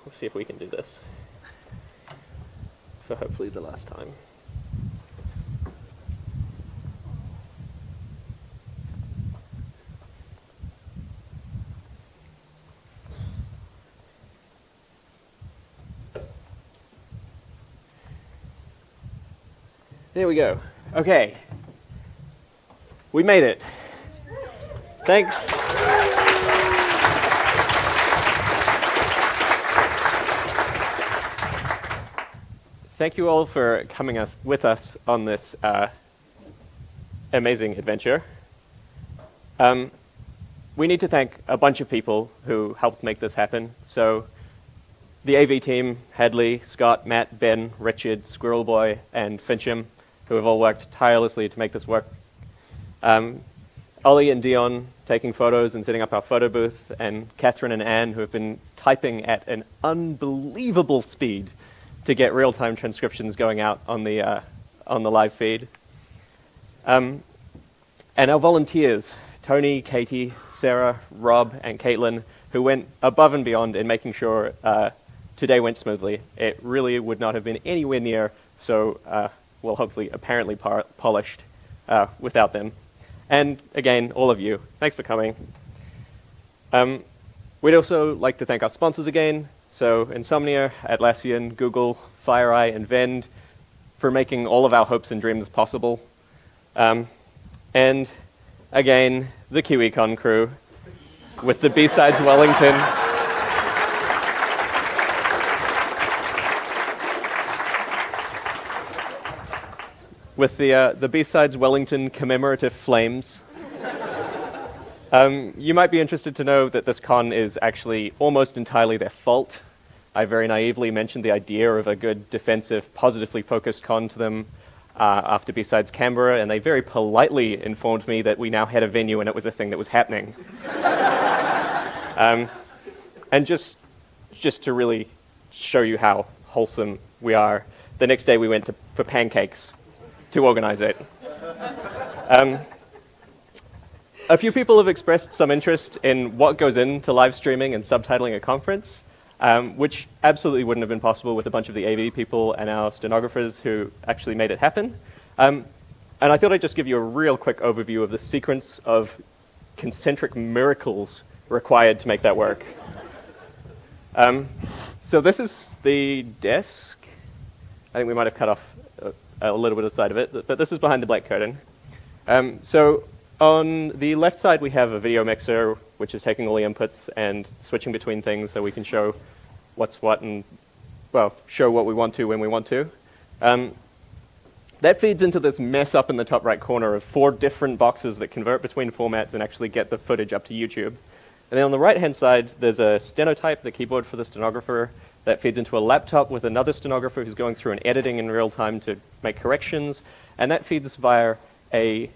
Let's see if we can do this for hopefully the last time. There we go. Okay. We made it. Thanks. Thank you all for coming with us on this amazing adventure. We need to thank a bunch of people who helped make this happen. So the AV team, Hadley, Scott, Matt, Ben, Richard, Squirrel Boy, and Fincham, who have all worked tirelessly to make this work. Ollie and Dion taking photos and setting up our photo booth, and Catherine and Anne, who have been typing at an unbelievable speed to get real-time transcriptions going out on the live feed. And our volunteers, Tony, Katie, Sarah, Rob, and Caitlin, who went above and beyond in making sure today went smoothly. It really would not have been anywhere near so, well, hopefully apparently polished without them. And again, all of you, thanks for coming. We'd also like to thank our sponsors again. So Insomnia, Atlassian, Google, FireEye, and Vend for making all of our hopes and dreams possible. And again, the KiwiCon crew with the B-Sides Wellington. With the B-Sides Wellington commemorative flames. You might be interested to know that this con is actually almost entirely their fault. I very naively mentioned the idea of a good, defensive, positively focused con to them after B-Sides Canberra, and they very politely informed me that we now had a venue and it was a thing that was happening. And just to really show you how wholesome we are, the next day we went for pancakes to organize it. A few people have expressed some interest in what goes into live streaming and subtitling a conference, which absolutely wouldn't have been possible with a bunch of the AV people and our stenographers who actually made it happen. And I thought I'd just give you a real quick overview of the sequence of concentric miracles required to make that work. So this is the desk. I think we might have cut off a little bit of the side of it, but this is behind the black curtain. So on the left side, we have a video mixer, which is taking all the inputs and switching between things so we can show what's what and, well, show what we want to when we want to. That feeds into this mess up in the top right corner of 4 different boxes that convert between formats and actually get the footage up to YouTube. And then on the right-hand side, there's a stenotype, the keyboard for the stenographer, that feeds into a laptop with another stenographer who's going through and editing in real time to make corrections. And that feeds via a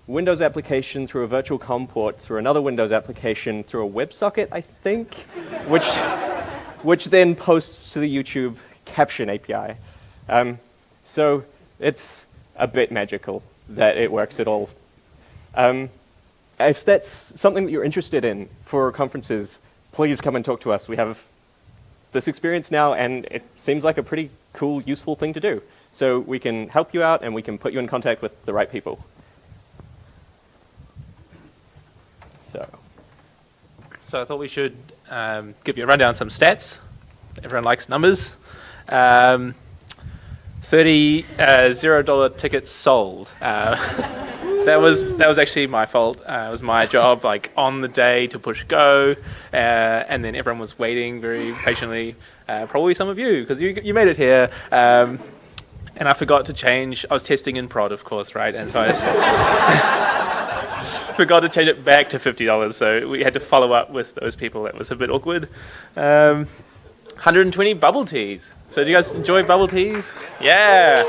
Windows application through a virtual COM port, through another Windows application, through a WebSocket, I think, which then posts to the YouTube caption API. So it's a bit magical that it works at all. If that's something that you're interested in for conferences, please come and talk to us. We have this experience now, and it seems like a pretty cool, useful thing to do. So we can help you out, and we can put you in contact with the right people. So I thought we should give you a rundown on some stats. Everyone likes numbers. 30 $0 tickets sold. That was actually my fault. It was my job, like on the day to push go, and then everyone was waiting very patiently. Probably some of you, because you made it here. And I forgot to change. I was testing in prod, of course, right? And so I forgot to change it back to $50. So we had to follow up with those people. That was a bit awkward. 120 bubble teas. So do you guys enjoy bubble teas? Yeah.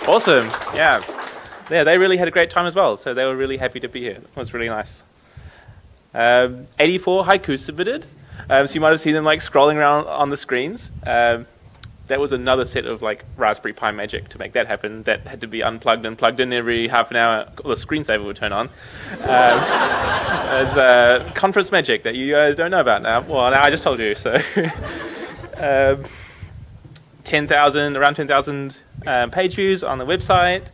Awesome. Yeah, they really had a great time as well, so they were really happy to be here. It was really nice. 84 haikus submitted, so you might have seen them like scrolling around on the screens. That was another set of like Raspberry Pi magic to make that happen. That had to be unplugged and plugged in every half an hour. The screensaver would turn on. There's conference magic that you guys don't know about now. Well, now I just told you. So around 10,000 page views on the website.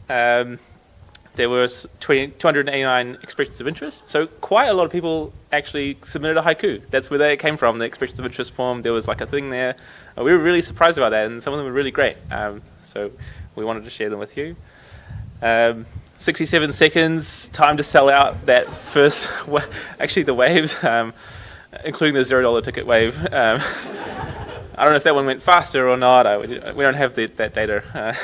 There was 289 expressions of interest. So quite a lot of people actually submitted a haiku. That's where they came from, the expressions of interest form. There was like a thing there. We were really surprised about that, and some of them were really great. So we wanted to share them with you. 67 seconds, time to sell out that first, actually the waves, including the $0 ticket wave. I don't know if that one went faster or not. We don't have that data.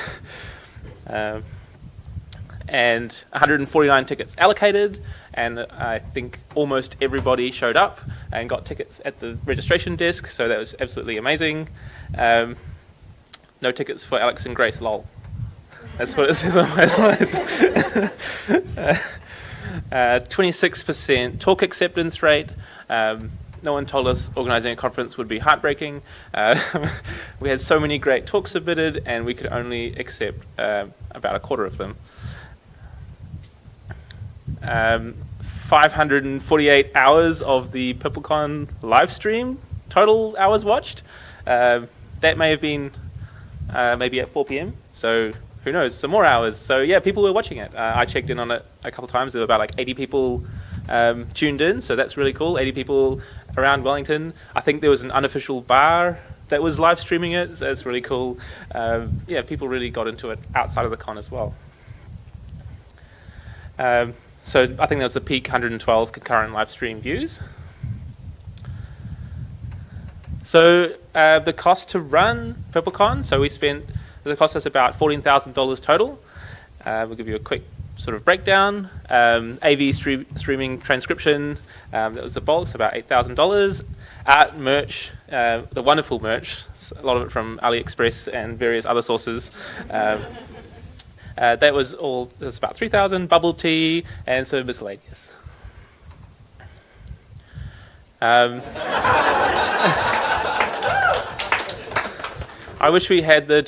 And 149 tickets allocated, and I think almost everybody showed up and got tickets at the registration desk, so that was absolutely amazing. No tickets for Alex and Grace, lol. That's what it says on my slides. 26% talk acceptance rate. No one told us organising a conference would be heartbreaking. We had so many great talks submitted, and we could only accept about a quarter of them. 548 hours of the purplecon live stream, total hours watched. That may have been maybe at 4 p.m, so who knows, some more hours. So yeah, people were watching it. I checked in on it a couple of times. There were about like 80 people tuned in, so that's really cool. 80 people around Wellington. I think there was an unofficial bar that was live streaming it, so that's really cool. Yeah, people really got into it outside of the con as well. So I think there was a peak 112 concurrent live stream views. So the cost to run PurpleCon, so it cost us about $14,000 total. We'll give you a quick sort of breakdown. AV streaming transcription, that was the bulk, so about $8,000. Art, merch, the wonderful merch, a lot of it from AliExpress and various other sources. That was about $3,000, bubble tea, and some miscellaneous. I wish we had the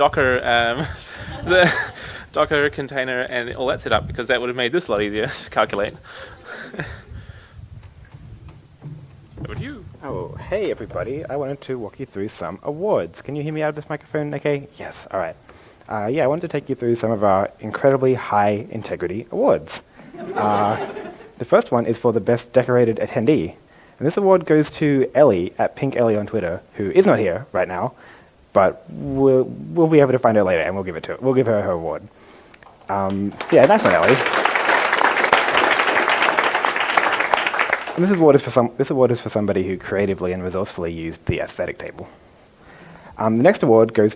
Docker container and all that set up, because that would have made this a lot easier to calculate. Over to you. Oh, hey everybody. I wanted to walk you through some awards. Can you hear me out of this microphone okay? Yes, all right. Yeah, I wanted to take you through some of our incredibly high integrity awards. The first one is for the best decorated attendee. And this award goes to Ellie at Pink Ellie on Twitter, who is not here right now, but we'll be able to find her later, and we'll give it to her. We'll give her her award. Yeah, nice one, Ellie. And this award is for somebody who creatively and resourcefully used the aesthetic table. The next award is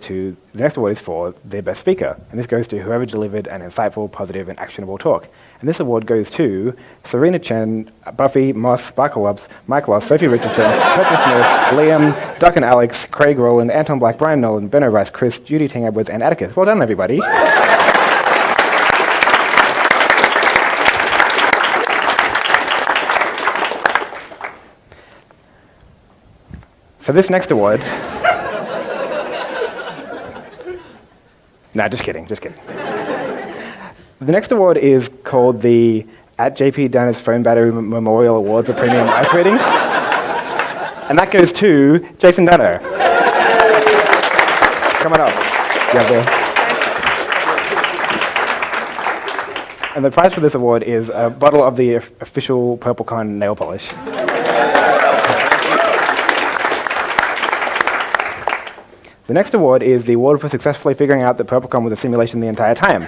for the best speaker, and this goes to whoever delivered an insightful, positive, and actionable talk. And this award goes to Serena Chen, Buffy, Moss, Sparkle Ups, Mike Ross, Sophie Richardson, Petra Smith, Liam, Duck and Alex, Craig Rowland, Anton Black, Brian Nolan, Benno Rice, Chris, Judy Ting Edwards, and Atticus. Well done, everybody. So this next award... No, just kidding. The next award is called the @JP Danner's Phone Battery Memorial Award for Premium Live Reading. And that goes to Jason Danner. Come on up. Yeah, there. And the prize for this award is a bottle of the official PurpleCon nail polish. The next award is the award for successfully figuring out that PurpleCon was a simulation the entire time.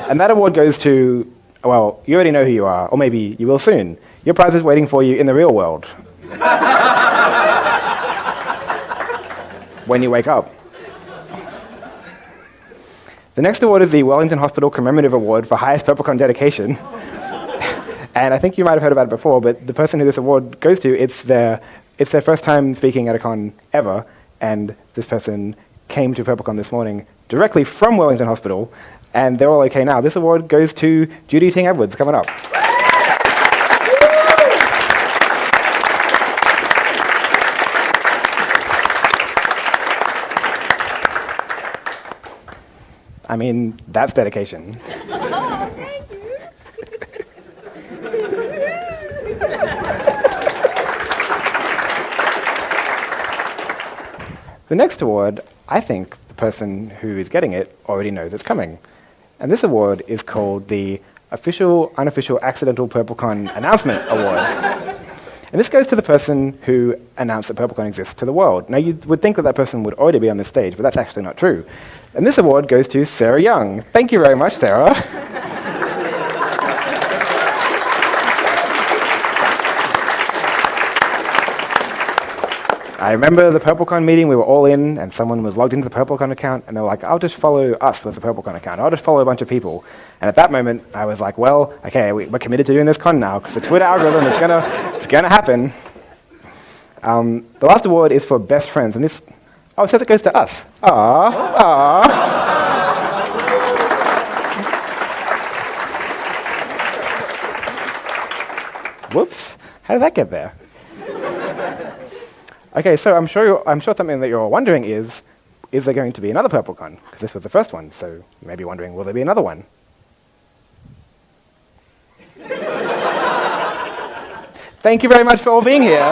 And that award goes to, well, you already know who you are, or maybe you will soon. Your prize is waiting for you in the real world. When you wake up. The next award is the Wellington Hospital Commemorative Award for highest PurpleCon dedication. And I think you might have heard about it before, but the person who this award goes to, it's their first time speaking at a con ever. And this person came to PurpleCon this morning directly from Wellington Hospital, and they're all okay now. This award goes to Judy Ting Edwards, coming up. I mean, that's dedication. Oh, thank you. The next award, I think the person who is getting it already knows it's coming. And this award is called the Official Unofficial Accidental PurpleCon Announcement Award. And this goes to the person who announced that PurpleCon exists to the world. Now, you would think that that person would already be on this stage, but that's actually not true. And this award goes to Sarah Young. Thank you very much, Sarah. I remember the PurpleCon meeting, we were all in, and someone was logged into the PurpleCon account, and they were like, I'll just follow us with the PurpleCon account. I'll just follow a bunch of people. And at that moment, I was like, well, okay, we're committed to doing this con now, because the Twitter algorithm is it's gonna happen. The last award is for best friends, and this, it says it goes to us. Whoops, how did that get there? Okay, so I'm sure something that you're all wondering is there going to be another PurpleCon? Because this was the first one, so you may be wondering, will there be another one? Thank you very much for all being here.